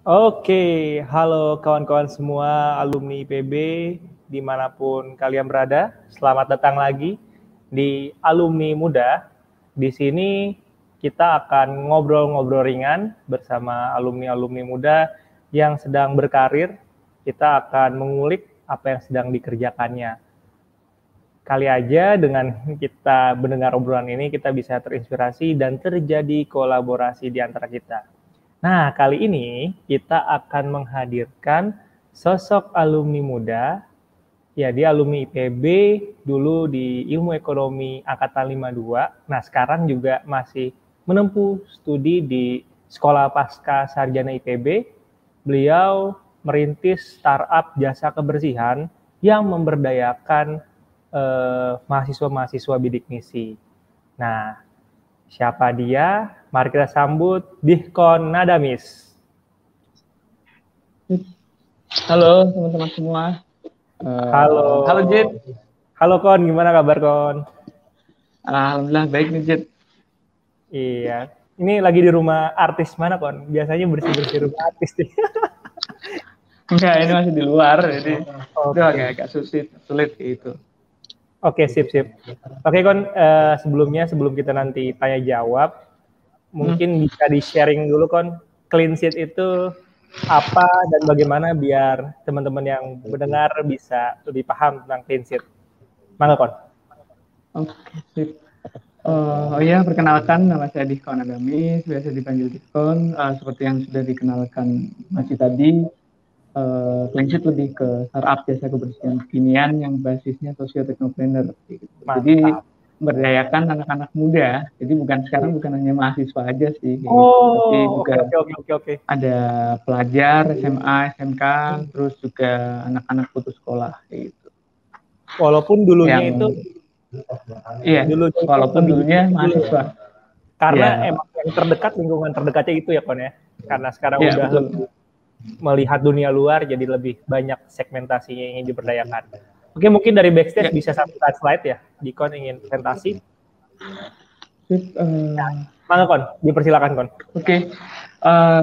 Oke, halo kawan-kawan semua alumni IPB dimanapun kalian berada. Selamat datang lagi di Alumni Muda. Di sini kita akan ngobrol-ngobrol ringan bersama alumni-alumni muda yang sedang berkarir. Kita akan mengulik apa yang sedang dikerjakannya. Kali aja dengan kita mendengar obrolan ini, kita bisa terinspirasi dan terjadi kolaborasi di antara kita. Nah, kali ini kita akan menghadirkan sosok alumni muda. Ya, dia alumni IPB, dulu di Ilmu Ekonomi Angkatan 52. Nah, sekarang juga masih menempuh studi di Sekolah Pasca Sarjana IPB. Beliau merintis startup jasa kebersihan yang memberdayakan mahasiswa-mahasiswa bidik misi. Nah, siapa dia? Mari kita sambut Dihkon Nadamis. Halo teman-teman semua. Halo. Halo Jit. Halo Kon, gimana kabar Kon? Alhamdulillah baik nih Jit. Iya. Ini lagi di rumah artis mana Kon? Biasanya bersih-bersih rumah artis nih. Enggak, ini masih di luar, jadi Oke. udah agak sulit gitu. Oke, sip. Oke Kon, sebelum kita nanti tanya jawab, mungkin bisa di-sharing dulu Kon, clean sheet itu apa dan bagaimana biar teman-teman yang mendengar bisa lebih paham tentang clean sheet. Mangga Kon. Oke, sip. Oh iya, perkenalkan nama saya Dihkon Nadamis, biasa dipanggil Dihkon. Seperti yang sudah dikenalkan masih tadi, clean sheet lebih ke startup jasa kebersihan kekinian yang basisnya socio-technopreneur. Gitu. Jadi berdayakan anak-anak muda. Jadi sekarang bukan hanya mahasiswa aja sih, tapi juga Oke. ada pelajar SMA, SMK, terus juga anak-anak putus sekolah gitu. Walaupun dulunya itu walaupun dulunya mahasiswa. Karena emang yang terdekat, lingkungan terdekatnya itu ya Kon ya. Karena sekarang udah betul. lebih melihat dunia luar, jadi lebih banyak segmentasinya yang ingin diberdayakan. Oke, mungkin dari backstage bisa sambungkan slide ya, Dikon ingin presentasi. Mangga Kon, dipersilakan Kon. Oke.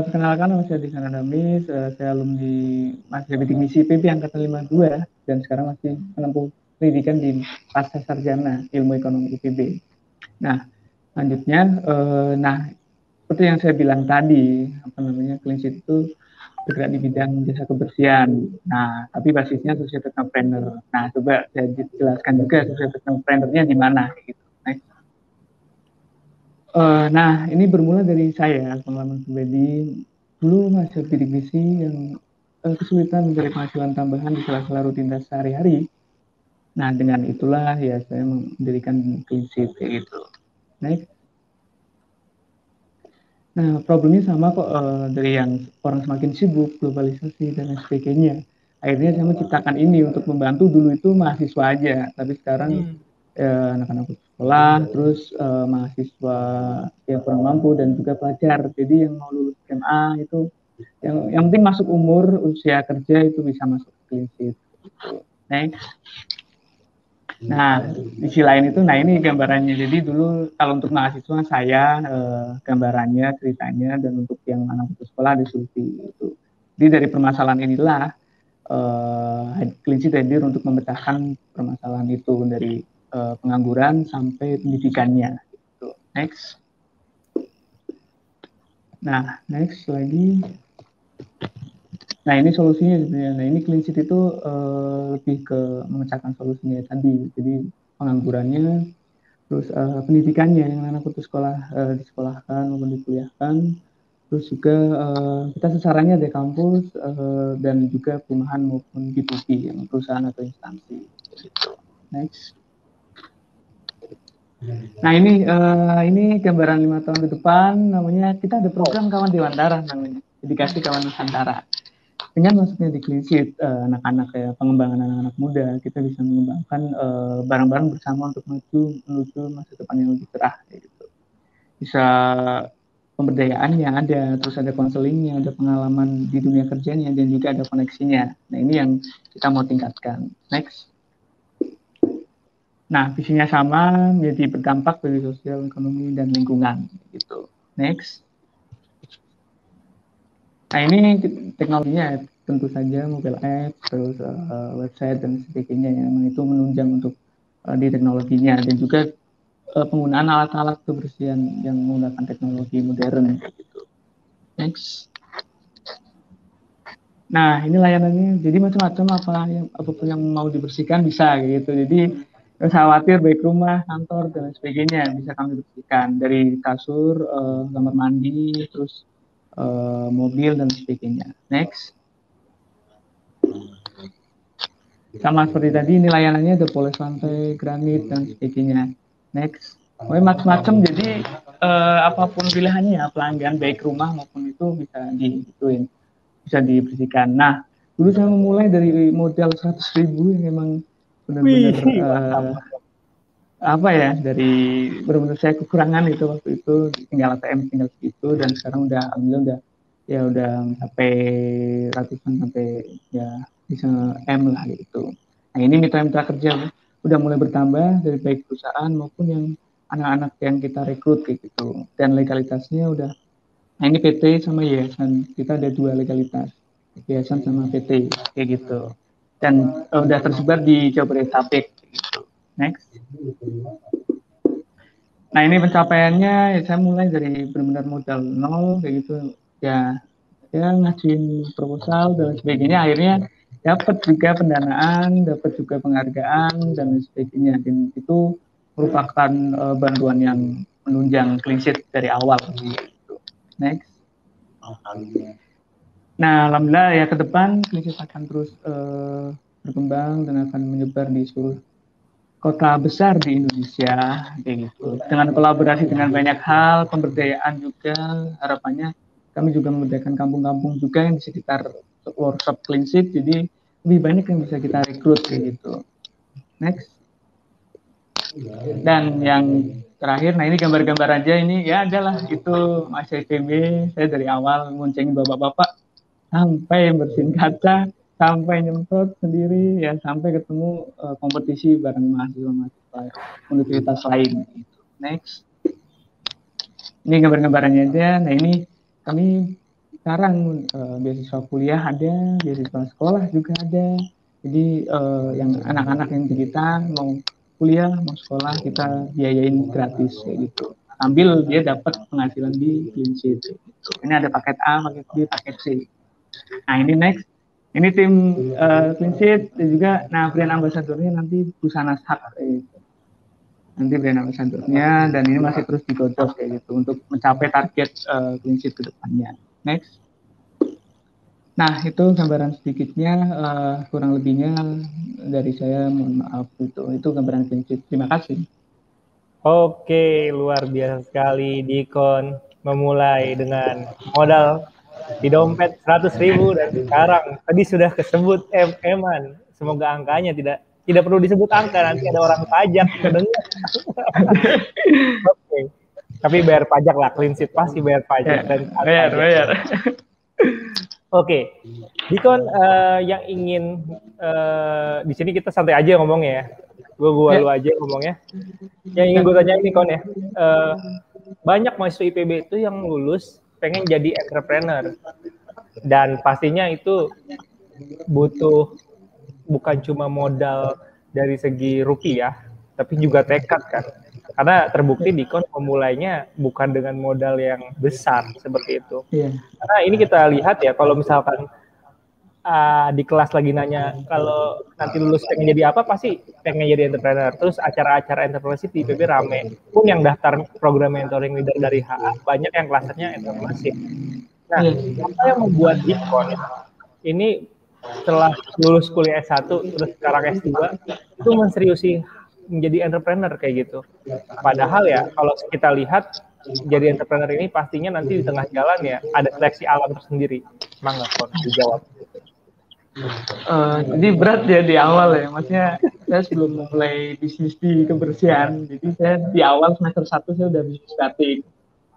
Perkenalkan nama saya Dihkon Nadamis, saya alumni mahasiswa bidik misi IPB Angkatan 52 dan sekarang masih menempuh pendidikan di Pasca Sarjana Ilmu Ekonomi IPB. Nah, selanjutnya, seperti yang saya bilang tadi, clean sheet itu bergerak di bidang jasa kebersihan. Nah, tapi basisnya socio-technopreneur. Nah, coba saya jelaskan juga socio-technopreneur-nya di mana gitu. Nah, ini bermula dari saya, pengalaman pribadi. Dulu mahasiswa bidik misi yang kesulitan mencari penghasilan tambahan di sela-sela rutinitas sehari-hari. Nah, dengan itulah ya saya mendirikan clean sheet kayak gitu. Nah, problemnya sama kok dari yang orang semakin sibuk, globalisasi dan lain sebagainya. Akhirnya saya menciptakan ini untuk membantu. Dulu itu mahasiswa aja, tapi sekarang anak-anak sekolah, terus mahasiswa yang kurang mampu dan juga pelajar. Jadi yang mau lulus SMA itu yang penting masuk umur usia kerja itu bisa masuk clean sheet. Nah, di sisi lain itu, ini gambarannya. Jadi dulu kalau untuk mahasiswa saya gambarannya, ceritanya, dan untuk yang anak putus sekolah ada solusi itu. Jadi dari permasalahan inilah clean sheet hadir untuk memecahkan permasalahan itu dari pengangguran sampai pendidikannya. Gitu. Next. Nah, next lagi. Nah, ini solusinya sebenarnya. Nah, ini clean sheet itu lebih ke memecahkan solusinya tadi. Jadi penganggurannya, terus pendidikannya yang anak putus sekolah disekolahkan maupun dikuliahkan, terus juga kita sasarannya dari kampus dan juga perumahan maupun B2B yang perusahaan atau instansi. Gitu. Next. Nah, ini gambaran 5 tahun ke depan, namanya kita ada program Kawan Dewantara namanya, dedikasi Kawan Nusantara. Dengan masuknya di clean sheet anak-anak ya, pengembangan anak-anak muda, kita bisa mengembangkan barang-barang bersama untuk menuju masa depan yang lebih cerah gitu. Bisa pemberdayaannya ada, terus ada konselingnya, ada pengalaman di dunia kerjanya, dan juga ada koneksinya. Nah, ini yang kita mau tingkatkan. Next. Nah, visinya sama, menjadi berdampak bagi sosial, ekonomi, dan lingkungan gitu. Next. Nah ini teknologinya tentu saja mobile app, terus website dan sebagainya yang itu menunjang untuk di teknologinya dan juga penggunaan alat-alat kebersihan yang menggunakan teknologi modern. Gitu. Next. Nah ini layanannya, jadi macam-macam apapun yang mau dibersihkan bisa gitu. Jadi terus khawatir baik rumah, kantor dan sebagainya bisa kami bersihkan dari kasur, kamar mandi, terus mobil dan sebagainya. Next. Sama seperti tadi ini layanannya ada poles lantai, granit dan sebagainya. Next. Macam-macam jadi apapun pilihannya pelanggan baik rumah maupun itu bisa dibersihkan. Nah, dulu saya memulai dari modal 100.000 yang memang benar-benar Wih, mantap. apa ya dari benar-benar saya kekurangan itu waktu itu tinggal ATM tinggal segitu dan sekarang udah alhamdulillah udah sampai ratusan sampai ya bisa M lah gitu. Nah ini mitra-mitra kerja udah mulai bertambah dari baik perusahaan maupun yang anak-anak yang kita rekrut kayak gitu dan legalitasnya udah. Nah ini PT sama yayasan kita ada 2 legalitas yayasan sama PT kayak gitu dan udah tersebar di Jabodetabek gitu. Next. Nah ini pencapaiannya ya saya mulai dari benar-benar modal nol kayak gitu ya ngajuin proposal dan sebagainya akhirnya dapat juga pendanaan, dapat juga penghargaan dan sebagainya dan itu merupakan bantuan yang menunjang clean sheet dari awal gitu. Next. Nah alhamdulillah ya ke depan clean sheet akan terus berkembang dan akan menyebar di seluruh kota besar di Indonesia kayak gitu. Dengan kolaborasi dengan banyak hal, pemberdayaan juga harapannya kami juga memberdayakan kampung-kampung juga yang di sekitar workshop clean sheet. Jadi lebih banyak yang bisa kita rekrut kayak gitu. Next. Dan yang terakhir, nah ini gambar-gambar aja ini ya adalah itu Mas IPB, saya dari awal ngoncengin bapak-bapak sampai bersihin kaca sampai nyemprot sendiri ya sampai ketemu kompetisi bareng mahasiswa universitas lain gitu. Next. Ini gambar-gambarannya aja. Nah ini kami sekarang beasiswa kuliah ada, beasiswa sekolah juga ada. Jadi yang anak-anak yang di kita mau kuliah mau sekolah kita biayain gratis kayak gitu. Sambil dia dapat penghasilan di clean sheet. Gitu. Ini ada paket A, paket B, paket C. Nah ini next. Ini tim clean sheet dan juga nah brand ambassadornya nanti Busana Hak gitu. Nanti brand ambassadornya dan ini masih terus digodok kayak gitu untuk mencapai target clean sheet ke depannya. Next. Nah itu gambaran sedikitnya kurang lebihnya dari saya mohon maaf itu gambaran clean sheet. Terima kasih. Oke, luar biasa sekali Dikon memulai dengan modal di dompet 100.000 dan sekarang tadi sudah kesebut MM-an. Semoga angkanya tidak perlu disebut angka, nanti ada orang pajak kedengar. Oke. Tapi bayar pajak lah, clean sheet pasti bayar pajak dan bayar. Oke, Dikon yang ingin di sini kita santai aja ngomongnya ya. Gue lu aja ngomongnya. Yang ingin gue tanya ini Kon ya, banyak mahasiswa IPB itu yang lulus pengen jadi entrepreneur dan pastinya itu butuh bukan cuma modal dari segi rupiah, tapi juga tekad kan. Karena terbukti Dikon memulainya bukan dengan modal yang besar seperti itu. Yeah. Karena ini kita lihat ya, kalau misalkan di kelas lagi nanya kalau nanti lulus pengen jadi apa, pasti pengen jadi entrepreneur. Terus acara-acara entrepreneurship di IPB rame. Pun yang daftar program mentoring leader dari HA banyak yang klasernya entrepreneurship. Nah, apa yang membuat Dikon ini setelah lulus kuliah S1 terus sekarang S2 itu menseriusi menjadi entrepreneur kayak gitu. Padahal ya kalau kita lihat jadi entrepreneur ini pastinya nanti di tengah jalan ya ada seleksi alam tersendiri. Mangga Kon dijawab. Jadi berat ya di awal ya, maksudnya saya sebelum mulai bisnis di kebersihan, jadi saya di awal semester 1 saya udah bisnis batik.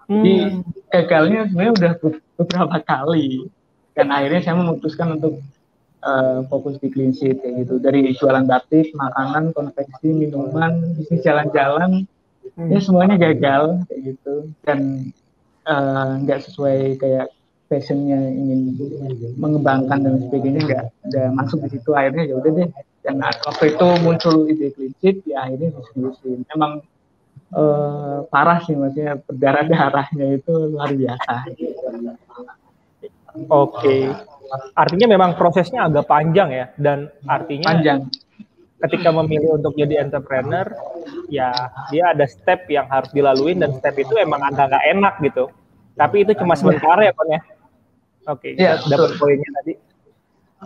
Jadi gagalnya sebenarnya udah beberapa kali, dan akhirnya saya memutuskan untuk fokus di clean sheet kayak gitu. Dari jualan batik, makanan, konveksi, minuman, bisnis jalan-jalan, ya semuanya gagal kayak gitu, dan nggak sesuai kayak passionnya ingin mengembangkan dan sebagainya nggak masuk di situ, akhirnya ya udah deh. Dan waktu itu muncul ide Clean Sheet, ya akhirnya diseriusin. Emang parah sih, maksudnya berdarah-darahnya itu luar biasa. Oke. Artinya memang prosesnya agak panjang ya, dan artinya Panjang. ketika memilih untuk jadi entrepreneur, ya dia ada step yang harus dilaluin, dan step itu emang agak nggak enak gitu. Tapi itu cuma sementara ya, Kon ya. Oke, Ya, kita dapat poinnya tadi.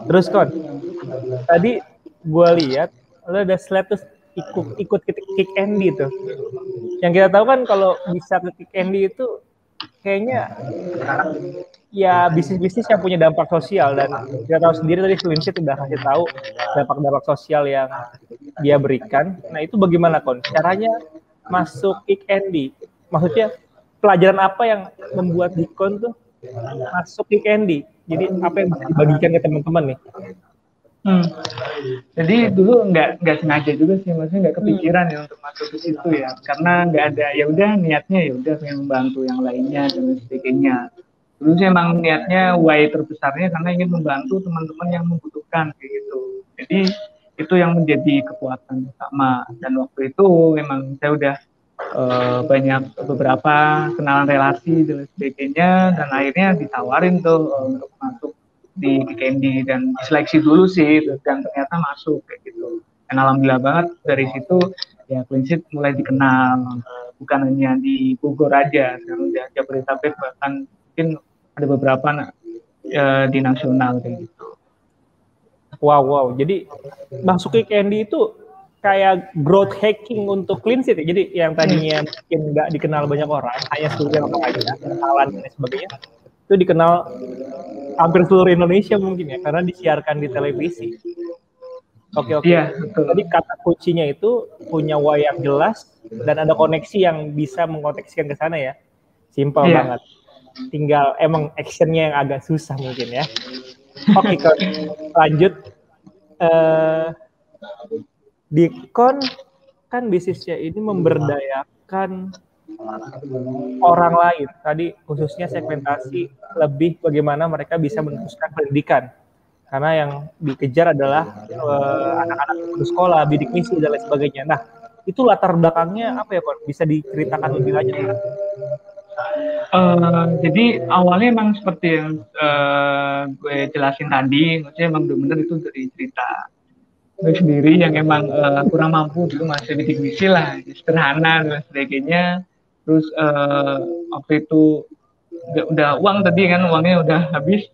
Terus Kon, tadi gue lihat lo ada slide terus ikut Kick Andy tuh. Yang kita tahu kan kalau bisa ke Kick Andy itu kayaknya ya bisnis-bisnis yang punya dampak sosial, dan kita tahu sendiri tadi Clean Sheet udah kasih tahu dampak-dampak sosial yang dia berikan. Nah itu bagaimana Kon? Caranya masuk Kick Andy? Maksudnya pelajaran apa yang membuat Dikon tuh masuk Kick Andy? Jadi apa yang bisa dibagikan ke teman-teman nih? Jadi dulu nggak sengaja juga sih, maksudnya nggak kepikiran ya untuk masuk ke situ ya, karena nggak ada, ya udah niatnya ya udah pengen membantu yang lainnya dan sebagainya. Dulu sih emang niatnya why terbesarnya karena ingin membantu teman-teman yang membutuhkan kayak gitu. Jadi itu yang menjadi kekuatan utama, dan waktu itu memang saya udah banyak beberapa kenalan relasi dan sebagainya, dan akhirnya ditawarin tuh untuk masuk di Kick Andy, dan diseleksi dulu sih, dan ternyata masuk kayak gitu. Dan alhamdulillah banget dari situ ya Clean Sheet mulai dikenal, bukan hanya di Bogor aja, sekarang udah Jabodetabek, bahkan mungkin ada beberapa di nasional kayak gitu. Wow. Jadi masuk Kick Andy itu kayak growth hacking untuk Clean Sheet ya? Jadi yang tadinya mungkin nggak dikenal banyak orang, hanya sebagian orang aja, kenalan dan sebagainya, itu dikenal hampir seluruh Indonesia mungkin ya, karena disiarkan di televisi. Oke. Iya, Jadi kata kuncinya itu punya why yang jelas dan ada koneksi yang bisa mengkoneksikan ke sana ya. Simpel banget. Tinggal emang actionnya yang agak susah mungkin ya. Oke, lanjut. Dikon kan bisnisnya ini memberdayakan orang lain. Tadi khususnya segmentasi lebih bagaimana mereka bisa meneruskan pendidikan. Karena yang dikejar adalah anak-anak putus sekolah, bidik misi dan lain sebagainya. Nah, itu latar belakangnya apa ya, Kon? Bisa diceritakan lebih lanjut? Jadi awalnya emang seperti yang gue jelasin tadi, maksudnya emang benar-benar itu dari cerita gue sendiri yang emang kurang mampu dulu, masih bidik misi lah, sederhana dan sebagainya. Terus waktu itu udah uang tadi kan, uangnya udah habis,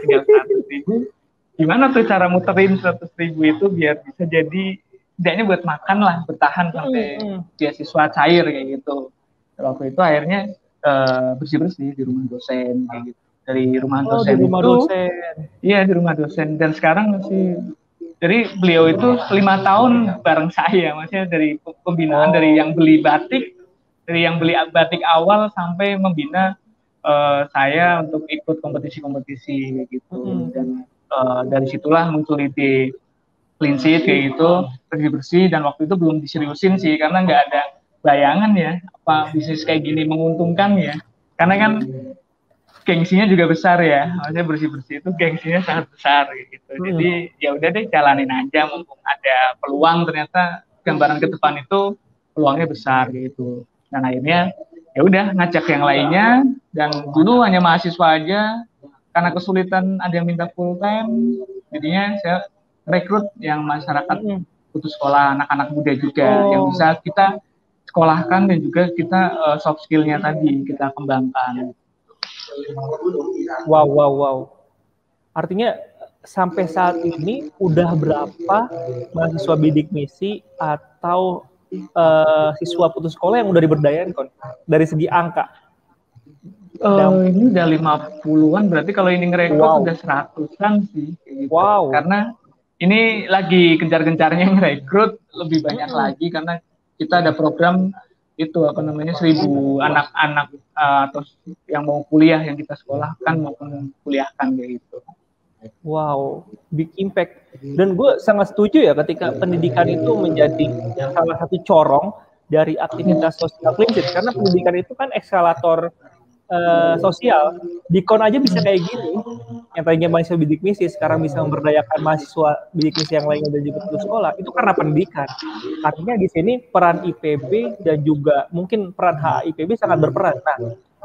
tinggal 100.000. Gimana tuh cara muterin 100.000 itu biar bisa jadi setidaknya buat makan lah, bertahan sampai beasiswa cair kayak gitu. Waktu itu akhirnya bersih-bersih di rumah dosen kayak gitu. Dari rumah dosen di rumah itu, dosen. Iya di rumah dosen, dan sekarang masih. Jadi beliau itu 5 tahun bareng saya, maksudnya dari pembinaan, dari yang beli batik awal sampai membina saya untuk ikut kompetisi-kompetisi gitu. Dan dari situlah muncul ide Clean Sheet kayak gitu, bersih-bersih, dan waktu itu belum diseriusin sih karena nggak ada bayangan ya apa bisnis kayak gini menguntungkan ya, karena kan gengsinya juga besar ya, maksudnya bersih-bersih itu gengsinya sangat besar gitu. Jadi ya udah deh jalanin aja, mumpung ada peluang, ternyata gambaran ke depan itu peluangnya besar gitu. Dan akhirnya ya udah ngajak yang lainnya, dan dulu hanya mahasiswa aja karena kesulitan ada yang minta full time, jadinya saya rekrut yang masyarakat putus sekolah, anak-anak muda juga yang bisa kita sekolahkan, dan juga kita soft skill-nya tadi kita kembangkan. Wow. Artinya sampai saat ini udah berapa mahasiswa bidik misi atau siswa putus sekolah yang udah diberdayain, Kon? Dari segi angka? Ini udah 50-an, berarti kalau ini ngerekrut udah 100-an sih. Gitu. Wow. Karena ini lagi gencar-gencarnya ngerekrut lebih banyak lagi, karena kita ada program itu 1.000 anak-anak atau yang mau kuliah yang kita sekolahkan maupun kuliahkan kayak gitu. Wow, big impact. Dan gue sangat setuju ya ketika pendidikan itu menjadi salah satu corong dari aktivitas sosial Clean Sheet, karena pendidikan itu kan eskalator sosial, Dikon aja bisa kayak gini. Yang tadinya mahasiswa bidik misi sekarang bisa memberdayakan mahasiswa bidik misi yang lainnya dan juga putus sekolah, itu karena pendidikan. Artinya di sini peran IPB dan juga mungkin peran HIPB sangat berperan. Nah,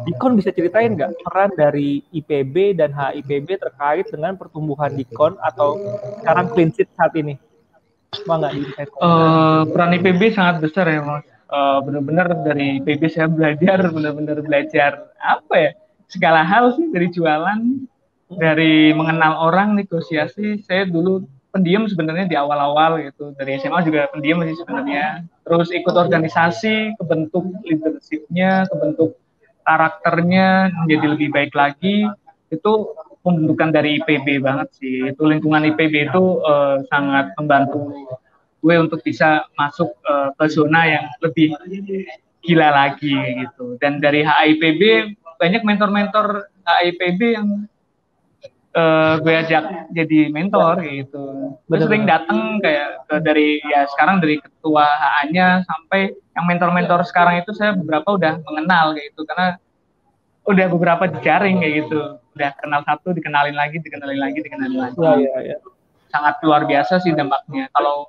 Dikon bisa ceritain nggak peran dari IPB dan HIPB terkait dengan pertumbuhan Dikon atau sekarang Clean Sheet saat ini? Mau nggak diceritain? Peran IPB sangat besar ya, Mas. Benar-benar dari IPB saya benar-benar belajar apa ya, segala hal sih, dari jualan, dari mengenal orang, negosiasi. Saya dulu pendiam sebenarnya di awal-awal gitu, dari SMA juga pendiam sih sebenarnya. Terus ikut organisasi, kebentuk leadership-nya, kebentuk karakternya menjadi lebih baik lagi. Itu pembentukan dari IPB banget sih. Itu lingkungan IPB itu sangat membantu gue untuk bisa masuk ke zona yang lebih gila lagi gitu. Dan dari HIPB banyak mentor-mentor HIPB yang gue ajak jadi mentor gitu. Gue sering datang kayak dari ya sekarang dari ketua HA-nya sampai yang mentor-mentor sekarang itu saya beberapa udah mengenal kayak gitu, karena udah beberapa jejaring kayak gitu. Udah kenal satu, dikenalin lagi. Ya. Sangat luar biasa sih dampaknya. Kalau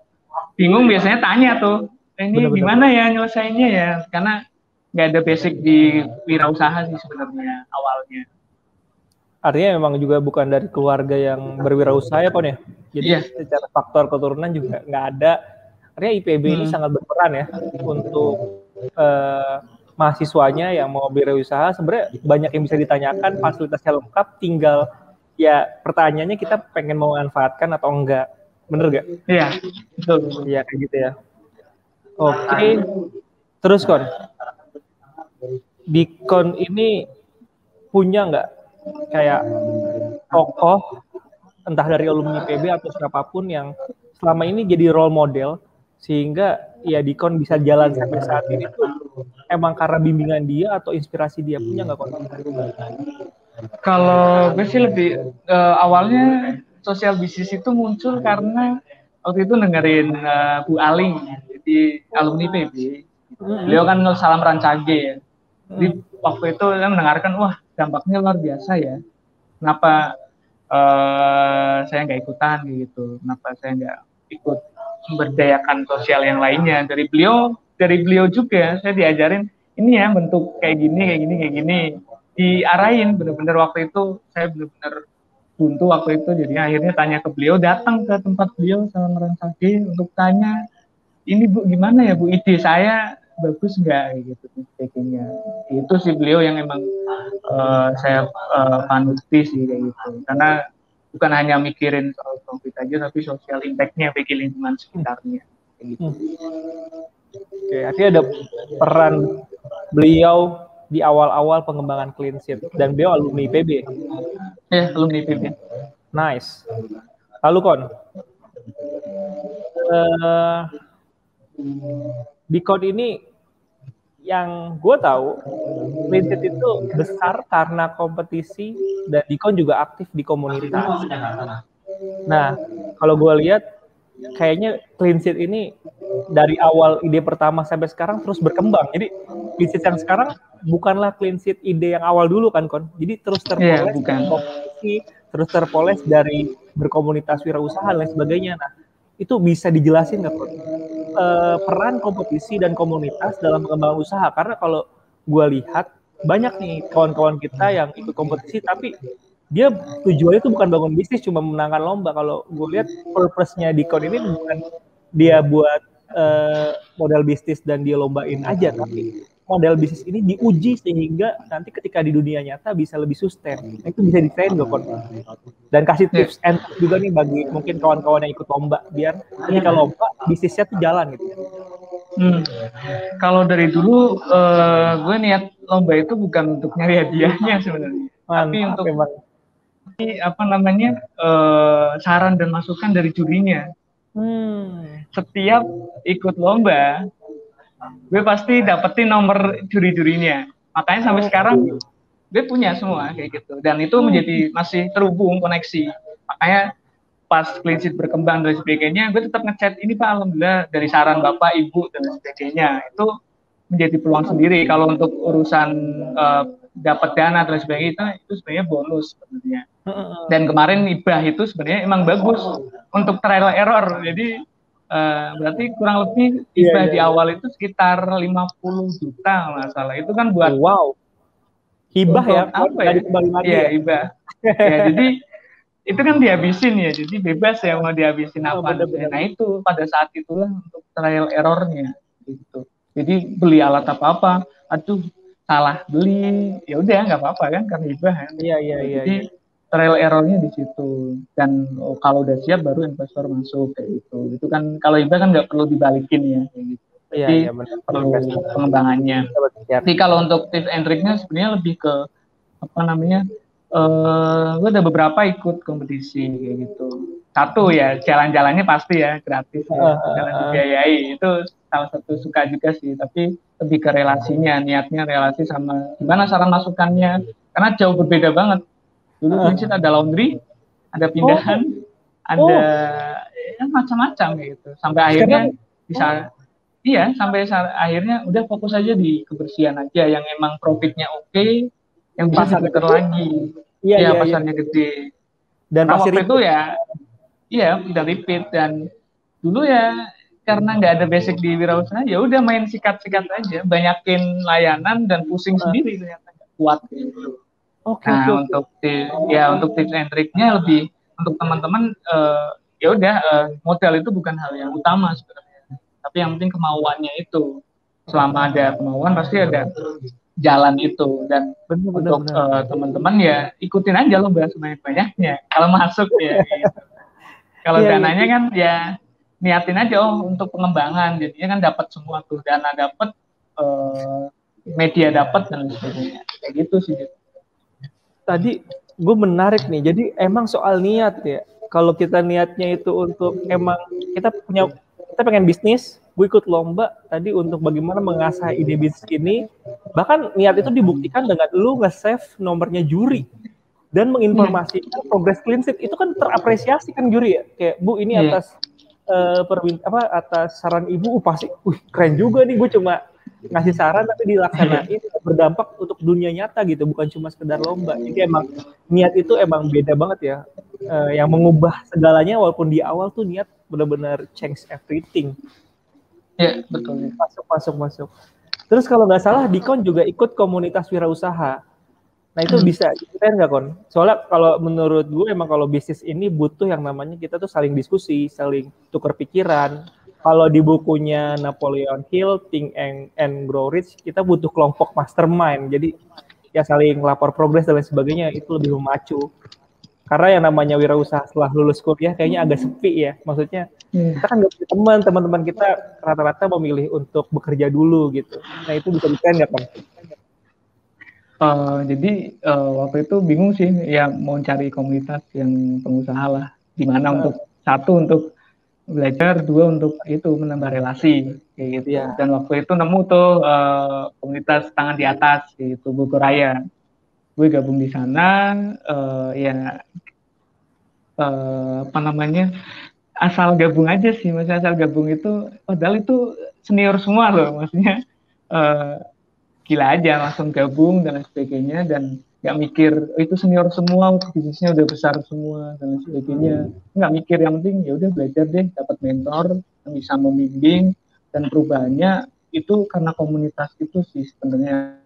bingung biasanya tanya tuh, ini gimana ya nyelesainnya ya, karena nggak ada basic di wirausaha sih sebenarnya awalnya. Artinya memang juga bukan dari keluarga yang berwirausaha ya Kon ya, jadi secara faktor keturunan juga nggak ada. Artinya IPB ini sangat berperan ya untuk mahasiswanya yang mau berwirausaha. Sebenarnya banyak yang bisa ditanyakan, fasilitasnya lengkap, tinggal ya pertanyaannya kita pengen memanfaatkan atau enggak. Bener gak? Iya, betul. Iya kayak gitu ya. Oke. Terus Kon, Dikon ini punya nggak kayak tokoh entah dari alumni IPB atau siapapun yang selama ini jadi role model sehingga ya Dikon bisa jalan sampai saat ini tuh emang karena bimbingan dia atau inspirasi dia, punya nggak Kon? Kalau gue sih lebih awalnya sosial bisnis itu muncul karena waktu itu dengerin Bu Aling di alumni IPB. Beliau kan salam rancage ya. Jadi waktu itu saya mendengarkan, wah dampaknya luar biasa ya. Kenapa saya nggak ikutan gitu? Kenapa saya nggak ikut memberdayakan sosial yang lainnya? Dari beliau juga saya diajarin ini ya, bentuk kayak gini. Diarahin bener-bener. Waktu itu saya bener-bener buntu waktu itu, jadi akhirnya tanya ke beliau, datang ke tempat beliau salam rancage untuk tanya, ini Bu gimana ya Bu, ide saya bagus nggak gitu sebagainya. Itu sih beliau yang emang saya panuti sih kayak gitu, karena bukan hanya mikirin soal profit aja tapi sosial impact-nya bagi lingkungan sekitarnya kayak gitu. Oke, artinya ada peran beliau di awal-awal pengembangan Clean Sheet dan beliau alumni IPB. Ya, alumni IPB. Nice. Lalu Kon, Dikon ini yang gue tahu Clean Sheet itu besar karena kompetisi dan Dikon juga aktif di komunitas. Nah, kalau gue lihat kayaknya Clean Sheet ini dari awal ide pertama sampai sekarang terus berkembang. Jadi Clean Sheet yang sekarang bukanlah Clean Sheet ide yang awal dulu kan Kon. Jadi terus terpoles kompetisi, terus terpoles dari berkomunitas wirausaha dan sebagainya. Nah, itu bisa dijelasin nggak Kon? Peran kompetisi dan komunitas dalam pengembangan usaha, karena kalau gue lihat banyak nih kawan-kawan kita yang ikut kompetisi tapi dia tujuannya itu bukan bangun bisnis, cuma menangkan lomba. Kalau gue lihat purpose-nya Dikon ini bukan dia buat modal bisnis dan dia lombain aja, tapi model bisnis ini diuji sehingga nanti ketika di dunia nyata bisa lebih sustain. Itu bisa desain gak Kon? Dan kasih tips and juga nih bagi mungkin kawan-kawan yang ikut lomba biar ketika lomba bisnisnya tuh jalan gitu. Kalau dari dulu gue niat lomba itu bukan untuk nyari hadiahnya sebenarnya, tapi untuk saran dan masukan dari jurinya. Setiap ikut lomba gue pasti dapetin nomor juri-jurinya, makanya sampai sekarang gue punya semua kayak gitu, dan itu menjadi masih terhubung koneksi. Makanya pas Clean Sheet berkembang dan sebagainya, gue tetap ngechat ini Pak, alhamdulillah dari saran Bapak, Ibu dan sebagainya, itu menjadi peluang sendiri. Kalau untuk urusan dapat dana dan sebagainya itu sebenarnya bonus sebenarnya. Dan kemarin hibah itu sebenarnya emang bagus untuk trial error. Jadi berarti kurang lebih hibah di awal itu sekitar 50 juta nggak salah. Itu kan buat hibah ya, apa ya? kembali lagi ya hibah. Ya jadi itu kan dihabisin ya, jadi bebas ya mau dihabisin apa. Nah itu pada saat itulah untuk trial errornya gitu. Jadi beli alat apa, aduh salah beli, ya udah nggak apa-apa kan karena hibah kan. Jadi trial errornya di situ. Dan kalau udah siap baru investor masuk kayak gitu. Itu kan kalau hibah kan nggak perlu dibalikin ya kayak gitu. Jadi perlu pengembangannya. Tapi kalau untuk tips and triknya sebenarnya lebih ke apa namanya? Gue ada beberapa ikut kompetisi kayak gitu. Satu ya jalan-jalannya pasti ya gratis ya, karena dibiayai, itu salah satu suka juga sih. Tapi lebih ke relasinya, niatnya relasi sama gimana cara masukannya, karena jauh berbeda banget. Dulu Vincent ada laundry, ada pindahan, ada ya, macam-macam gitu. Sampai akhirnya bisa sampai akhirnya udah fokus aja di kebersihan aja yang emang profitnya oke, yang bisa diputar lagi. Iya, pasarnya gede. Dan waktu itu udah repeat. Dan dulu ya karena nggak ada basic di wirausaha, ya udah main sikat-sikat aja, banyakin layanan dan pusing sendiri ternyata nggak kuat gitu. Untuk tips and triknya lebih untuk teman-teman ya udah modal itu bukan hal yang utama sebenarnya, tapi yang penting kemauannya itu. Selama ada kemauan pasti ada jalan itu. Dan untuk teman-teman ya ikutin aja lomba sebanyak-banyaknya kalau masuk ya gitu. Kalau dananya kan ya niatin aja untuk pengembangan, jadinya kan dapat semua tuh, dana dapat, media dapat dan sebagainya kayak gitu sih. Tadi gue menarik nih, jadi emang soal niat ya. Kalau kita niatnya itu untuk emang kita pengen bisnis, gue ikut lomba tadi untuk bagaimana mengasah ide bisnis ini. Bahkan niat itu dibuktikan dengan lu nge-save nomornya juri dan menginformasikan progres clean sheet. Itu kan terapresiasi kan juri ya. Kayak Bu ini atas atas saran Ibu pasti keren juga nih, gue cuma ngasih saran tapi dilaksanain berdampak untuk dunia nyata gitu, bukan cuma sekedar lomba. Jadi emang niat itu emang beda banget ya, yang mengubah segalanya. Walaupun di awal tuh niat benar-benar change everything. Ya betul. Masuk. Terus kalau nggak salah Dikon juga ikut komunitas wirausaha. Nah itu bisa ceritain nggak Kon? Soalnya kalau menurut gue emang kalau bisnis ini butuh yang namanya kita tuh saling diskusi, saling tukar pikiran. Kalau di bukunya Napoleon Hill, Think and Grow Rich, kita butuh kelompok mastermind. Jadi ya saling lapor progres dan lain sebagainya, itu lebih memacu. Karena yang namanya wirausaha setelah lulus kuliah kayaknya agak sepi ya. Maksudnya kita kan nggak punya teman-teman kita rata-rata memilih untuk bekerja dulu gitu. Nah itu bisa diceritain nggak Kon? Jadi waktu itu bingung sih ya mau cari komunitas yang pengusaha lah, di mana untuk belajar, dua untuk itu menambah relasi kayak gitu. Dan waktu itu nemu tuh komunitas tangan di atas gitu, Bogor Raya. Gue gabung di sana asal gabung aja sih, maksudnya asal gabung itu padahal itu senior semua loh, maksudnya gila aja langsung gabung dan lain sebagainya, dan nggak mikir itu senior semua, bisnisnya udah besar semua dan lain sebagainya, nggak mikir, yang penting ya udah belajar deh, dapat mentor yang bisa membimbing, dan perubahannya itu karena komunitas itu sih sebenarnya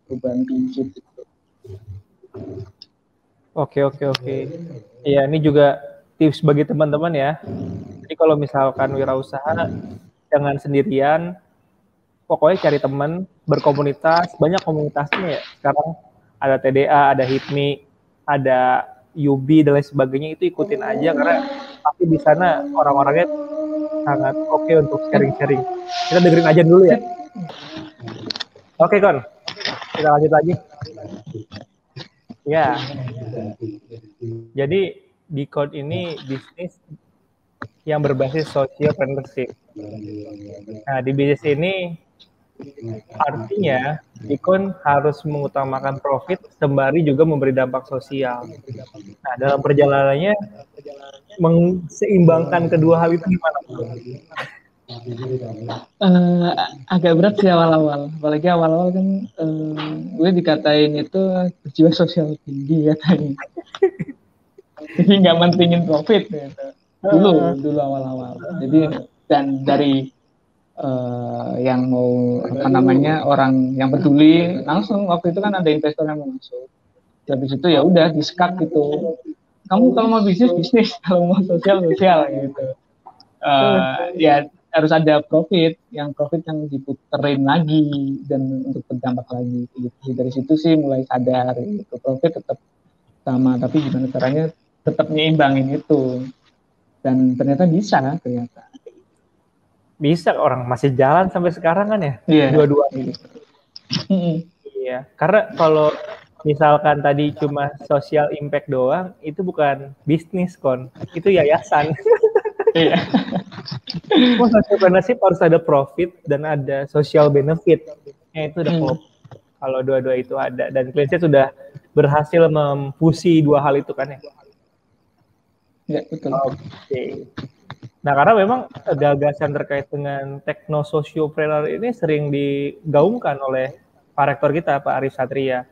perubahan prinsip itu. Oke. Iya, ini juga tips bagi teman-teman ya. Jadi kalau misalkan wirausaha jangan sendirian, pokoknya cari teman, berkomunitas, banyak komunitasnya ya. Sekarang ada TDA, ada HIPMI, ada UB dan lain sebagainya, itu ikutin aja karena pasti di sana orang-orangnya sangat oke untuk sharing-sharing. Kita dengerin aja dulu ya. Oke Kon, kita lanjut lagi. Ya, jadi Dikon ini bisnis yang berbasis social partnership. Nah, di bisnis ini artinya Dikon harus mengutamakan profit sembari juga memberi dampak sosial. Nah, dalam perjalanannya mengseimbangkan kedua hal itu gimana? Eh, agak berat sih awal-awal, apalagi awal-awal kan gue dikatain itu berjiwa sosial tinggi katanya. Jadi nggak mentingin profit gitu. Dulu awal-awal. Jadi dan dari yang mau apa namanya orang yang peduli langsung waktu itu kan ada investor yang mau masuk. Habis itu ya udah disekat gitu. Kamu kalau mau bisnis bisnis, kalau mau sosial sosial gitu. Ya harus ada profit yang diputerin lagi dan untuk berdampak lagi gitu. Dari situ sih mulai sadar gitu. Profit tetap sama, tapi gimana caranya tetap nyimbangin itu. Dan ternyata bisa ternyata. Bisa, orang masih jalan sampai sekarang kan ya, Iya. dua-duanya. Iya, karena kalau misalkan tadi cuma social impact doang, itu bukan bisnis kon, itu yayasan. Iya. Semua social entrepreneurship harus ada profit dan ada social benefit. Itu udah klop. Kalau dua-dua itu ada, dan Cleanset sudah berhasil memfusi dua hal itu kan ya. Ya, betul. Oke. Nah, karena memang gagasan terkait dengan teknososiopreneur ini sering digaungkan oleh Pak Rektor kita, Pak Arif Satria.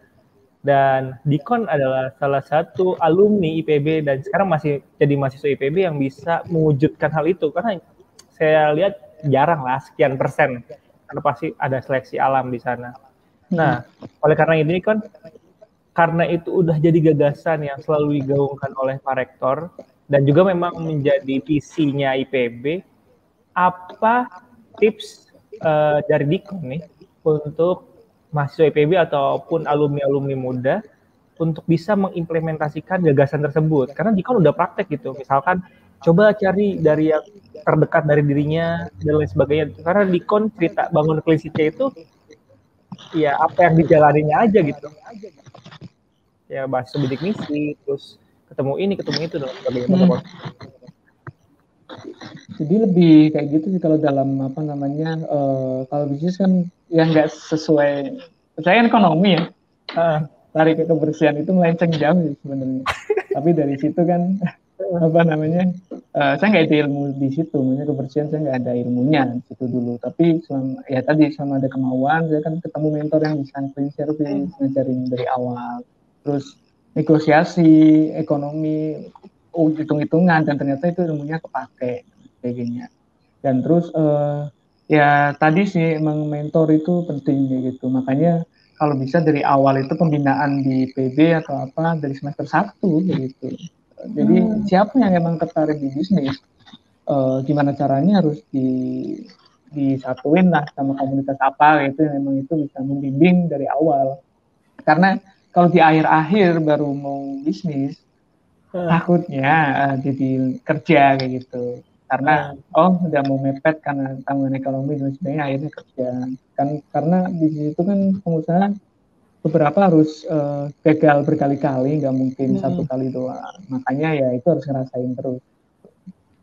Dan Dikon adalah salah satu alumni IPB dan sekarang masih jadi mahasiswa IPB yang bisa mewujudkan hal itu. Karena saya lihat jarang lah, sekian persen. Karena pasti ada seleksi alam di sana. Nah, oleh karena ini kan, karena itu udah jadi gagasan yang selalu digaungkan oleh Pak Rektor, dan juga memang menjadi visinya IPB, apa tips dari Dikon nih untuk mahasiswa IPB ataupun alumni-alumni muda untuk bisa mengimplementasikan gagasan tersebut? Karena Dikon udah praktek gitu, misalkan coba cari dari yang terdekat dari dirinya dan lain sebagainya. Karena Dikon cerita bangun Cleansitnya itu ya apa yang dijalaninya aja gitu. Ya bahas bidik misi, terus ketemu ini, ketemu itu, dan sebagainya. Jadi lebih kayak gitu sih kalau dalam apa namanya kalau bisnis kan yang nggak sesuai. Saya kan ekonomi ya, lari ke kebersihan itu melenceng jauh sih sebenarnya. Tapi dari situ kan apa namanya saya nggak ada ilmu di situ, maksudnya kebersihan saya nggak ada ilmunya di situ dulu. Tapi selama, ya tadi selama ada kemauan, saya kan ketemu mentor yang bisa clean service, ngajarin dari awal, terus negosiasi, ekonomi, hitung-hitungan, dan ternyata itu ilmunya kepake sebagainya. Dan terus ya tadi sih emang mentor itu penting gitu. Makanya kalau bisa dari awal itu pembinaan di PB atau apa dari semester 1 gitu. Jadi siapa yang emang tertarik di bisnis, gimana caranya harus disatuin lah sama komunitas apa gitu yang memang itu bisa membimbing dari awal. Karena kalau di akhir-akhir baru mau bisnis, takutnya jadi kerja kayak gitu. Karena udah mau mepet karena tanggungan ekonomi dan sebagainya, akhirnya kerja. Kan karena di situ kan pengusaha beberapa harus gagal berkali-kali, nggak mungkin satu kali doang. Makanya ya itu harus ngerasain terus.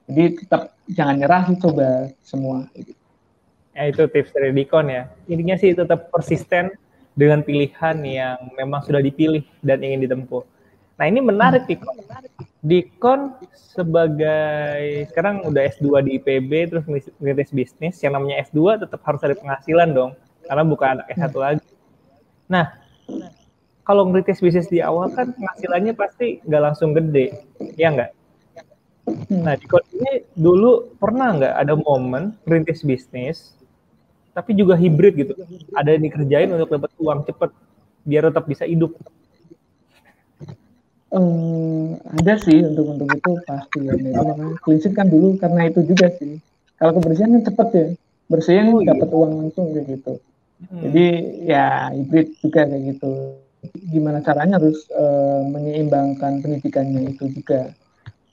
Jadi tetap jangan nyerah sih, coba semua. Ya, itu tips dari Dikon ya. Intinya sih tetap persisten dengan pilihan yang memang sudah dipilih dan ingin ditempuh. Nah, ini menarik Dikon. Dikon sebagai sekarang udah S2 di IPB terus merintis bisnis, yang namanya S2 tetap harus ada penghasilan dong, karena bukan anak S1 lagi. Nah, kalau merintis bisnis di awal kan penghasilannya pasti nggak langsung gede, ya nggak? Nah, Dikon ini dulu pernah nggak ada momen merintis bisnis tapi juga hibrid gitu, ada yang dikerjain untuk dapat uang cepat biar tetap bisa hidup? Ada sih untuk itu pasti ya. Nah, itu makanya Cleansit kan dulu karena itu juga sih. Kalau kebersihan kan cepet ya, bersihnya dapat uang langsung kayak gitu. Jadi ya hibrid juga kayak gitu. Gimana caranya harus menyeimbangkan pendidikannya itu juga.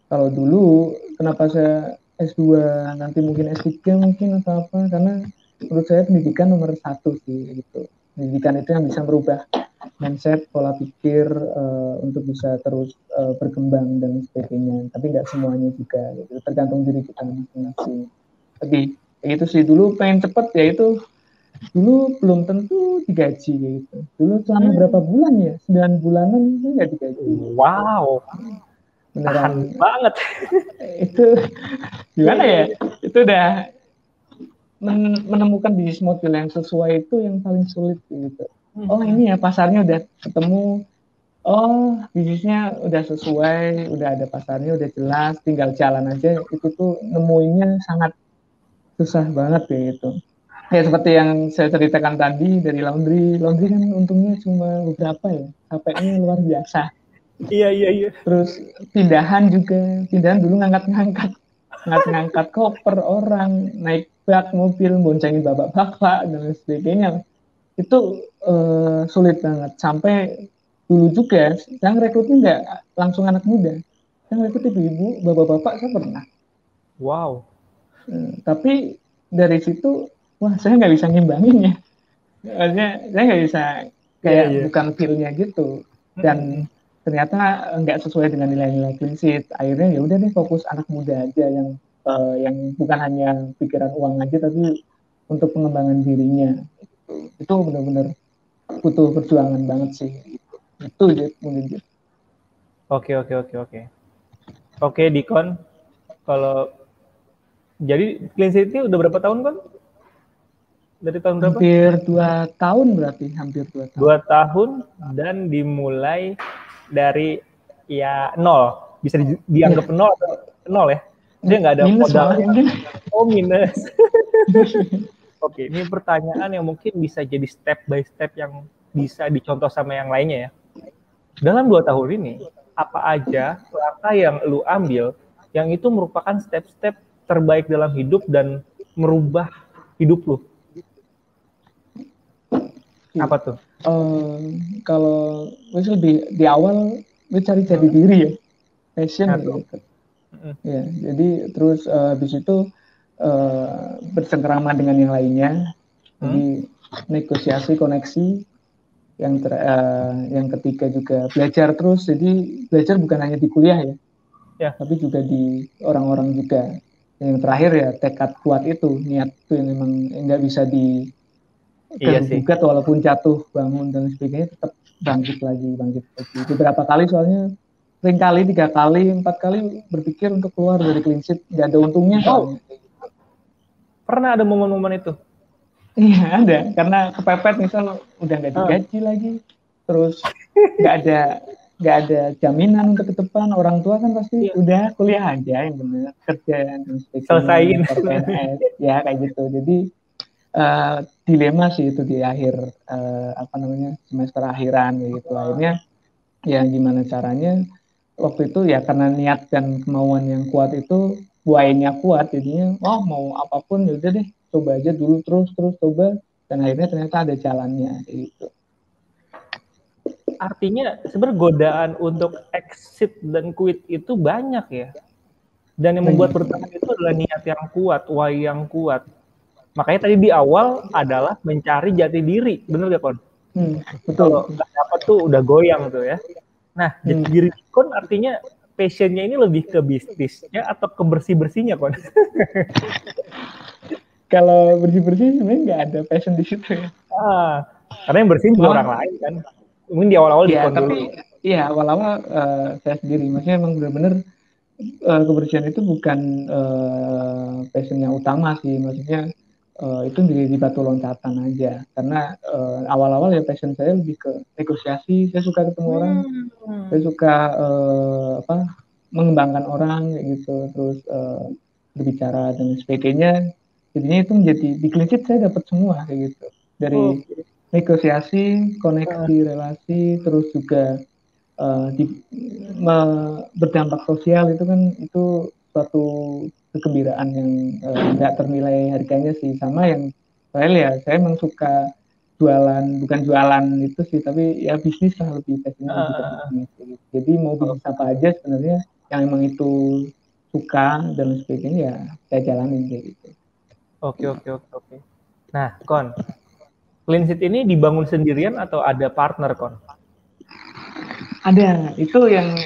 Kalau dulu kenapa saya S2 nanti mungkin S3 mungkin atau apa, karena menurut saya pendidikan nomor 1 sih gitu. Pendidikan itu yang bisa merubah mindset, pola pikir untuk bisa terus berkembang dan sebagainya. Tapi nggak semuanya juga, gitu. Tergantung diri kita masing-masing. Tapi itu sih dulu pengen cepet ya itu. Dulu belum tentu digaji gitu. Dulu selama berapa bulan ya? 9 bulanan itu nggak digaji. Wow, beneran banget. Itu gimana ya? Itu udah menemukan bisnis model yang sesuai itu yang paling sulit gitu. Oh ini ya pasarnya udah ketemu, oh bisnisnya udah sesuai, udah ada pasarnya, udah jelas, tinggal jalan aja. Itu tuh nemuinnya sangat susah banget ya gitu. Ya seperti yang saya ceritakan tadi dari laundry kan untungnya cuma beberapa ya, capeknya luar biasa. Iya, iya, iya. Terus pindahan dulu ngangkat koper orang, naik bak mobil, boncengin bapak-bapak dan lain sebagainya. Itu sulit banget. Sampai dulu juga, yang rekrutnya nggak langsung anak muda, yang rekrut ibu-ibu, bapak-bapak saya pernah. Wow. Tapi dari situ, wah saya nggak bisa ngimbanginnya. Maksudnya saya nggak bisa Iya, kayak iya. bukan feel-nya gitu. Dan ternyata nggak sesuai dengan nilai-nilai clean sheet. Akhirnya ya udah deh fokus anak muda aja yang bukan hanya pikiran uang aja tapi untuk pengembangan dirinya. Itu benar-benar butuh perjuangan banget sih. Itu aja mungkin. Oke, oke, oke, oke. Oke, Dikon. Kalau jadi Clean City udah berapa tahun, Kon? Dari tahun berapa? Hampir 2 tahun berarti, hampir 2 tahun. 2 tahun dan dimulai dari ya nol. Bisa dianggap nol atau nol ya? Dia nggak ada Minus modal. malah mungkin. Oh, minus. Oke, ini pertanyaan yang mungkin bisa jadi step by step yang bisa dicontoh sama yang lainnya ya. Dalam 2 tahun ini, apa aja langkah yang lu ambil yang itu merupakan step-step terbaik dalam hidup dan merubah hidup lu? Apa tuh? Kalau lebih di awal gue cari jati diri ya, passion gitu. Ya, jadi terus habis itu bersengkrama dengan yang lainnya. Jadi negosiasi, koneksi. Yang ketiga juga belajar terus. Jadi belajar bukan hanya di kuliah ya, tapi juga di orang-orang juga. Yang terakhir ya tekad kuat itu, niat itu yang memang nggak bisa gugat walaupun jatuh bangun dan sebagainya tetap bangkit lagi. Beberapa kali soalnya sering kali 3 kali 4 kali berpikir untuk keluar dari clean sheet, nggak ada untungnya soalnya. Pernah ada momen-momen itu? Iya ada, karena kepepet misal udah nggak digaji lagi, terus nggak ada jaminan untuk ke depan. Orang tua kan pasti udah kuliah aja yang benar, kerja dan sebagainya, Selesaiin PNS ya kayak gitu. Jadi dilema sih itu di akhir semester akhiran gitu. Akhirnya ya gimana caranya waktu itu ya karena niat dan kemauan yang kuat itu, why-nya kuat, jadinya mau apapun ya udah deh coba aja dulu, terus coba, dan akhirnya ternyata ada jalannya gitu. Artinya sebenarnya godaan untuk exit dan quit itu banyak ya. Dan yang membuat bertahan itu adalah niat yang kuat, why yang kuat. Makanya tadi di awal adalah mencari jati diri, bener gak Kon? Betul. Kalau nggak dapat tuh udah goyang tuh ya. Nah, jati diri Kon artinya passionnya ini lebih ke bisnisnya atau ke bersih-bersihnya Kon? Kalau bersih-bersih sebenarnya nggak ada passion di situ ya. Karena yang bersih juga orang lain kan. Mungkin di awal-awal ya, tapi iya awal-awal saya sendiri, maksudnya emang benar-benar kebersihan itu bukan passionnya utama sih, maksudnya itu di batu loncatan aja, karena awal-awal ya passion saya lebih ke negosiasi. Saya suka ketemu orang, saya suka mengembangkan orang kayak gitu, terus berbicara dan sebagainya. Jadinya itu menjadi di clean sheet saya dapat semua kayak gitu, dari negosiasi, koneksi, relasi, terus juga berdampak sosial. Itu kan itu suatu kegembiraan yang tidak ternilai harganya sih. Sama yang saya memang suka bukan jualan itu sih, tapi ya bisnis lah, lebih passionnya lebih ke bisnis. Jadi mau bisnis apa aja sebenarnya yang emang itu suka dan sebagainya ya saya jalanin kayak gitu. Oke. Nah, Kon, clean sheet ini dibangun sendirian atau ada partner, Kon? Ada, itu yang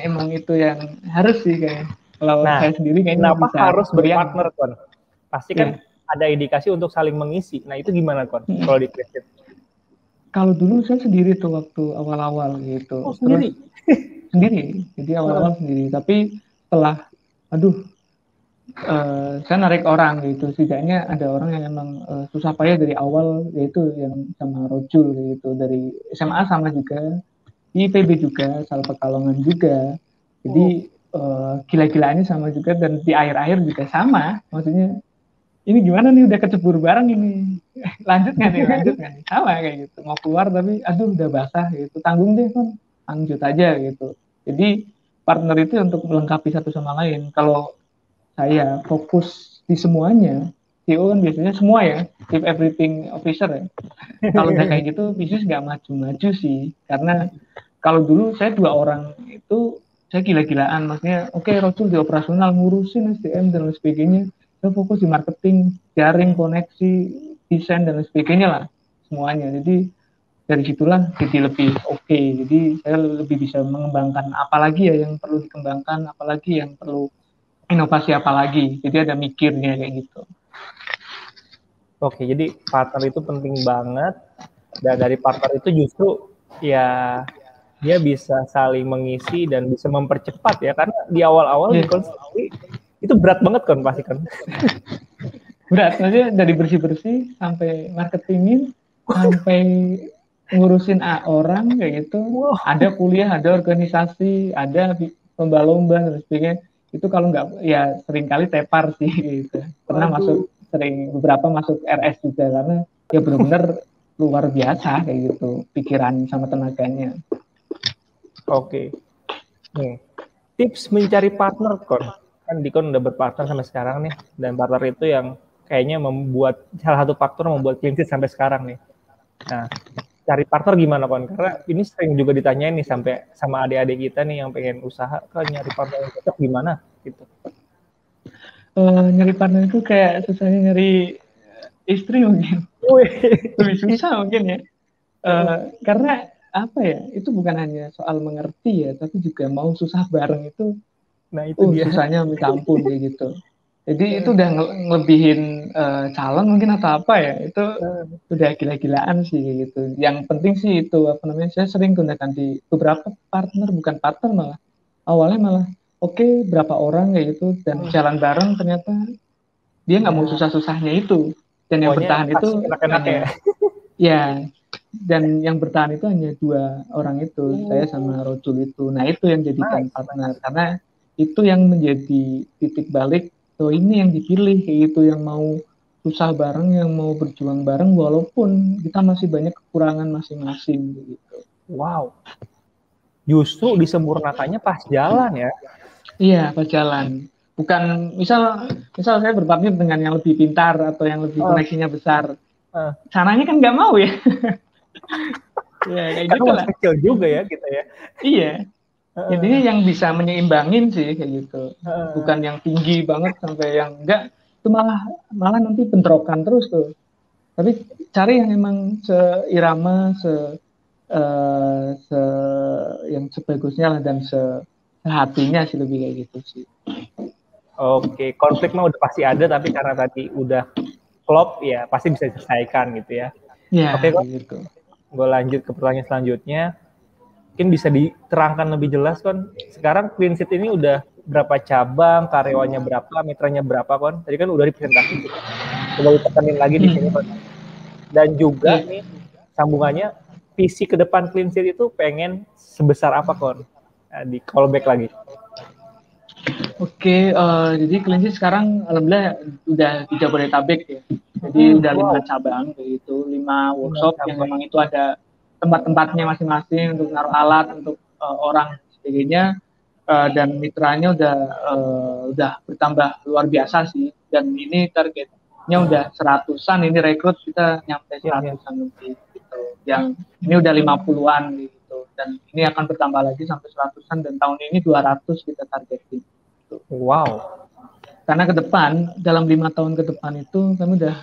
harus sih kayaknya. Kalau saya sendiri kayaknya kenapa bisa harus berpartner, Kon? Pasti kan ada indikasi untuk saling mengisi. Nah, itu gimana, Kon? Kalau di clean sheet? Kalau dulu saya sendiri tuh waktu awal-awal gitu. Oh, sendiri? Terus sendiri. Jadi awal-awal sendiri. Tapi setelah, saya narik orang gitu, setidaknya ada orang yang emang susah payah dari awal, yaitu yang sama Rojul gitu, dari SMA sama juga, di IPB juga, Sal Pekalongan juga, jadi gila-gilaannya sama juga, dan di akhir-akhir juga sama, maksudnya ini gimana nih, udah kecebur bareng ini, lanjut nggak nih, sama kayak gitu, mau keluar tapi aduh udah basah gitu, tanggung deh kan, lanjut aja gitu. Jadi partner itu untuk melengkapi satu sama lain. Kalau saya fokus di semuanya, CEO kan biasanya semua ya, chief everything officer ya. Kalau udah kayak gitu, bisnis nggak maju-maju sih. Karena kalau dulu saya 2 orang itu, saya gila-gilaan. Maksudnya, oke, Rojul di operasional, ngurusin SDM dan lain sebagainya. Saya fokus di marketing, jaring, koneksi, desain, dan lain sebagainya lah. Semuanya. Jadi, dari situlah jadi lebih oke. Jadi, saya lebih bisa mengembangkan apalagi ya yang perlu dikembangkan, apalagi yang perlu inovasi apa lagi. Jadi ada mikirnya kayak gitu. Oke, jadi partner itu penting banget, dan dari partner itu justru ya dia bisa saling mengisi dan bisa mempercepat ya, karena di awal-awal di konstruksi itu berat banget kan pasti kan. Berat, maksudnya dari bersih-bersih sampai marketingin, sampai ngurusin orang kayak gitu. Wow. Ada kuliah, ada organisasi, ada lomba-lomba dan sebagainya. Itu kalau nggak, ya seringkali tepar sih gitu. Pernah masuk, beberapa masuk RS juga, karena ya benar-benar luar biasa kayak gitu pikiran sama tenaganya. Oke. Nih, tips mencari partner kan Dikon udah berpartner sampai sekarang nih, dan partner itu yang kayaknya membuat salah satu faktor membuat Cleanseat sampai sekarang nih. Nah, cari partner gimana Kon? Karena ini sering juga ditanyain nih sampai sama adik-adik kita nih yang pengen usaha, kan nyari partner yang cocok gimana gitu. Nyari partner itu kayak susahnya nyari istri mungkin. Lebih susah mungkin ya. Karena apa ya, itu bukan hanya soal mengerti ya, tapi juga mau susah bareng itu. Nah itu dia. Susahnya minta ampun kayak gitu. Jadi itu udah ngelebihin calon mungkin atau apa ya, itu udah gila-gilaan sih kayak gitu. Yang penting sih itu apa namanya, saya sering gunakan di beberapa partner, bukan partner malah. Awalnya malah oke, berapa orang kayak gitu, dan jalan bareng ternyata dia nggak mau susah-susahnya itu. Dan yang bertahan itu hanya, ya, dan yang bertahan itu hanya 2 orang itu, saya sama Rojul itu. Nah itu yang jadikan partner, karena itu yang menjadi titik balik. So ini yang dipilih kayak gitu, yang mau susah bareng, yang mau berjuang bareng, walaupun kita masih banyak kekurangan masing-masing gitu. Wow. Justru disempurnakannya pas jalan ya. Iya, pas jalan. Bukan misal saya berpartner dengan yang lebih pintar atau yang lebih koneksinya besar. Sananya kan nggak mau ya. Ya kayak gitu lah. Kecil juga ya kita ya. Iya. Intinya yang bisa menyeimbangin sih kayak gitu. Bukan yang tinggi banget sampai yang enggak, itu malah nanti bentrokan terus tuh. Tapi cari yang emang seirama, yang sebagusnya lah, dan sehatinya sih, lebih kayak gitu sih. Oke, konflik mah udah pasti ada, tapi karena tadi udah klop ya pasti bisa diselesaikan gitu ya. Oke, gitu. Gue lanjut ke pertanyaan selanjutnya. Mungkin bisa diterangkan lebih jelas Kon. Sekarang Cleanseat ini udah berapa cabang, karyawannya berapa, mitranya berapa Kon? Tadi kan udah dipresentasi. Coba ditekenin lagi di sini Kon. Dan juga nih sambungannya, visi ke depan Cleanseat itu pengen sebesar apa Kon? Nah, di callback lagi. Oke, jadi Cleanseat sekarang alhamdulillah udah 3 Jabodetabek ya. Jadi udah 5 cabang gitu, 5 workshop yang memang itu ada tempat-tempatnya masing-masing untuk naruh alat, untuk orang sebagainya, dan mitranya udah bertambah luar biasa sih. Dan ini targetnya udah 100-an, ini rekrut kita nyampe 100-an lebih gitu. Yang ini udah 50-an gitu, dan ini akan bertambah lagi sampai 100-an, dan tahun ini 200 kita targetin. Gitu. Wow. Karena ke depan, dalam 5 tahun ke depan itu kami udah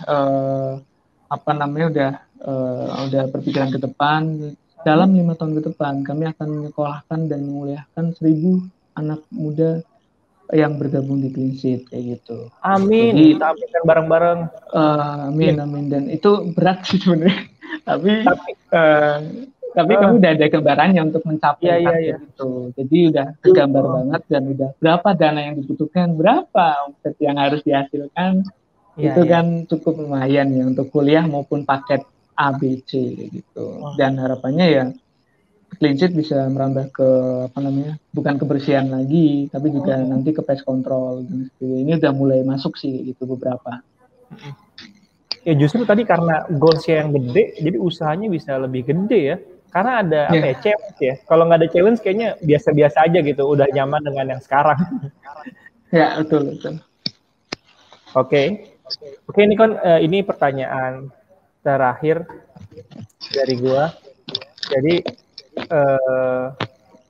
udah berpikiran ke depan. Dalam 5 tahun ke depan kami akan menyekolahkan dan menguliahkan 1.000 anak muda yang bergabung di Cleanseat kayak gitu. Amin. Jadi, kita aminkan bareng-bareng. Amin. Dan itu berat sih sebenarnya. Tapi Tapi kamu udah ada gambarannya untuk mencapai target itu. Jadi udah tergambar banget dan udah berapa dana yang dibutuhkan, berapa omset yang harus dihasilkan. Itu kan cukup lumayan ya untuk kuliah maupun paket ABC gitu. Dan harapannya ya Clean Sheet bisa merambah ke bukan kebersihan lagi, tapi juga nanti ke pest control dan sebagainya. Ini udah mulai masuk sih gitu beberapa. Ya justru tadi karena goalsnya yang gede, jadi usahanya bisa lebih gede ya. Karena ada challenge ya. Kalau nggak ada challenge kayaknya biasa-biasa aja gitu, udah nyaman dengan yang sekarang. Ya betul. Oke, ini kan ini pertanyaan terakhir dari gua. Jadi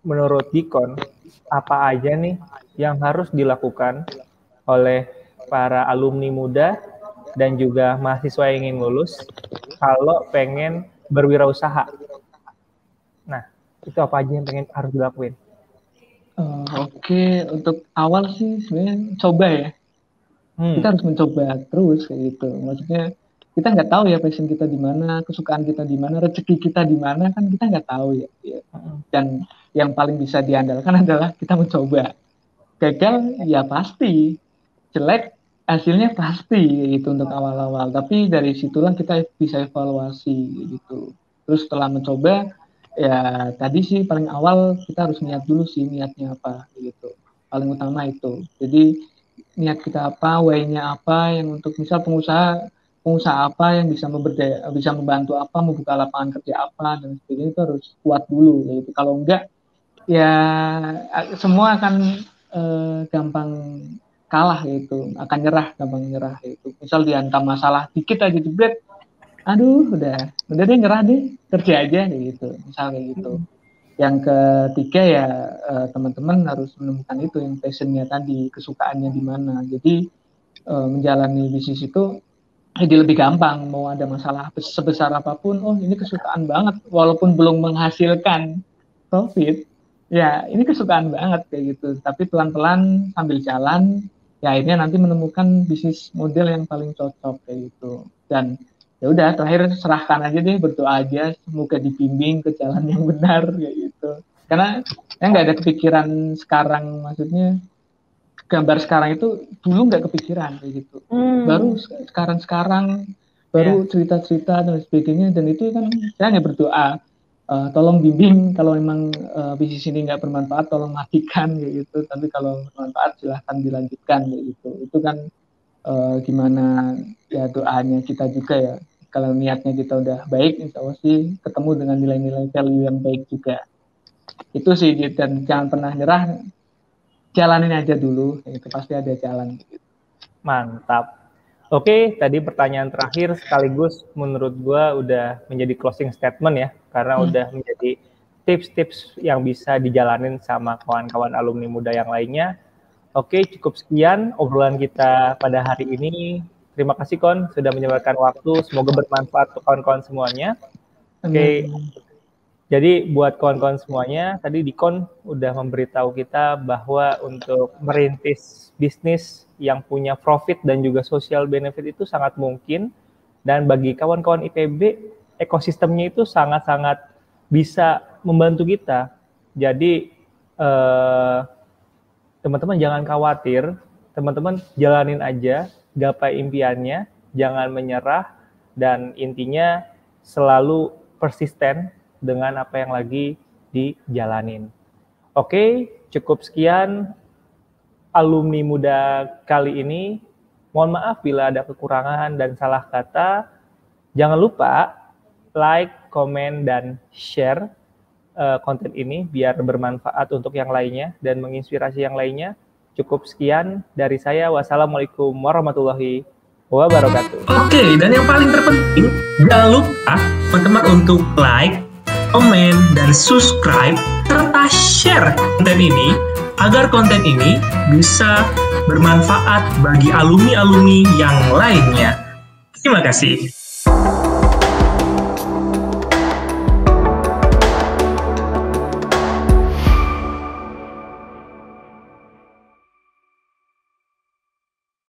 menurut Dikon, apa aja nih yang harus dilakukan oleh para alumni muda dan juga mahasiswa yang ingin lulus kalau pengen berwirausaha? Nah, itu apa aja yang harus dilakuin? Oke, untuk awal sih sebenarnya coba ya. Kita harus mencoba terus kayak gitu. Maksudnya kita nggak tahu ya passion kita di mana, kesukaan kita di mana, rezeki kita di mana, kan kita nggak tahu ya. Dan yang paling bisa diandalkan adalah kita mencoba. Gagal ya pasti, jelek hasilnya pasti gitu untuk awal-awal. Tapi dari situlah kita bisa evaluasi gitu. Terus setelah mencoba, ya tadi sih paling awal kita harus niat dulu sih niatnya apa gitu. Paling utama itu. Jadi niat kita apa, why-nya apa, yang untuk misal pengusaha apa yang bisa membantu apa, membuka lapangan kerja apa dan sebagainya, itu harus kuat dulu gitu. Kalau enggak ya semua akan gampang kalah gitu, akan gampang nyerah gitu. Misal dihantam masalah dikit aja jebret, aduh udah deh nyerah deh, kerja aja gitu, misal kayak gitu. Yang ketiga ya teman-teman harus menemukan itu yang passionnya tadi, kesukaannya di mana. Jadi menjalani bisnis itu jadi lebih gampang. Mau ada masalah sebesar apapun, oh ini kesukaan banget, walaupun belum menghasilkan profit, ya ini kesukaan banget kayak gitu. Tapi pelan-pelan sambil jalan, ya akhirnya nanti menemukan bisnis model yang paling cocok kayak gitu. Dan ya udah terakhir serahkan aja deh, berdoa aja semoga dibimbing ke jalan yang benar kayak gitu. Karena saya nggak ada kepikiran sekarang, maksudnya gambar sekarang itu dulu nggak kepikiran kayak gitu. Baru sekarang baru cerita-cerita dan sebagainya, dan itu kan saya hanya berdoa tolong bimbing, kalau memang bisnis ini nggak bermanfaat tolong matikan kayak gitu, tapi kalau bermanfaat silahkan dilanjutkan kayak gitu. Itu kan gimana ya doanya kita juga ya, kalau niatnya kita udah baik insya Allah sih ketemu dengan nilai-nilai value yang baik juga. Itu sih, dan jangan pernah nyerah, jalanin aja dulu itu pasti ada jalan gitu. Mantap. Oke, tadi pertanyaan terakhir sekaligus menurut gue udah menjadi closing statement ya, karena udah menjadi tips-tips yang bisa dijalanin sama kawan-kawan alumni muda yang lainnya. Oke, cukup sekian obrolan kita pada hari ini. Terima kasih Kon sudah menyebarkan waktu, semoga bermanfaat untuk kawan-kawan semuanya. Oke. Jadi buat kawan-kawan semuanya, tadi Dikon udah memberitahu kita bahwa untuk merintis bisnis yang punya profit dan juga social benefit itu sangat mungkin. Dan bagi kawan-kawan IPB, ekosistemnya itu sangat-sangat bisa membantu kita. Jadi teman-teman jangan khawatir, teman-teman jalanin aja, gapai impiannya, jangan menyerah, dan intinya selalu persisten dengan apa yang lagi dijalanin. Oke, cukup sekian alumni muda kali ini. Mohon maaf bila ada kekurangan dan salah kata. Jangan lupa like, komen, dan share konten ini biar bermanfaat untuk yang lainnya dan menginspirasi yang lainnya. Cukup sekian dari saya. Wassalamualaikum warahmatullahi wabarakatuh. Oke, dan yang paling terpenting, jangan lupa teman-teman untuk like, komen, dan subscribe, serta share konten ini agar konten ini bisa bermanfaat bagi alumni-alumni yang lainnya. Terima kasih.